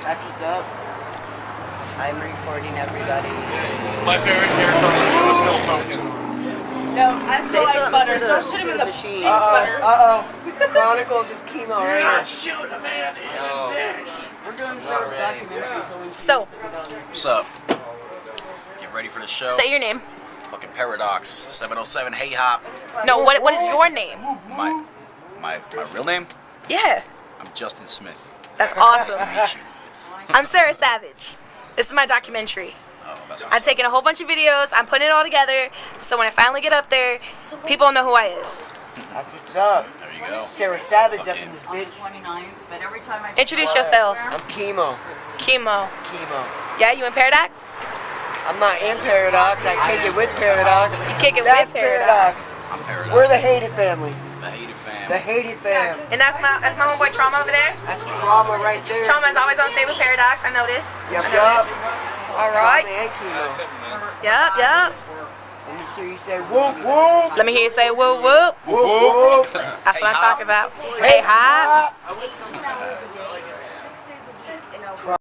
That's what's up. I'm recording everybody. My favorite character on the show is Phil Token. No, I still like Butters. Don't shoot him in the machine. deep Butters. Chronicles of Chemo right now. Shoot a man in his dick. We're doing Sarah's documentary, so when she So. gets it with all these What's up? Get ready for the show. Say your name. Fucking Paradox. 707 Hey Hop. No, what is your name? My real name? Yeah, I'm Justin Smith. that's Nice to awesome. meet you. I'm Sarah Savage. This is my documentary. Oh, that's I'm awesome. taking a whole bunch of videos. I'm putting it all together. So when I finally get up there, people know who I is. That's what's up. There you go. Sarah Savage up Fucking- in this bitch. 29th, but every time I Introduce yourself. I'm Chemo. Chemo. Chemo. Yeah, you in Paradox? I'm not in Paradox. I kick it with Paradox. You kick it That's with Paradox. I'm Paradox. We're the hated family. The hated fam. The hated fam. And that's my homeboy Trauma over there. That's drama right there. Trauma's always on stay with Paradox. I know this. Yup, I know yup. this. All right. Drama and Chemo. Yup, yup. Let me hear you say whoop whoop. Let me hear you say whoop whoop. Whoop whoop. That's what I'm Hop. talking about. Hey, hop.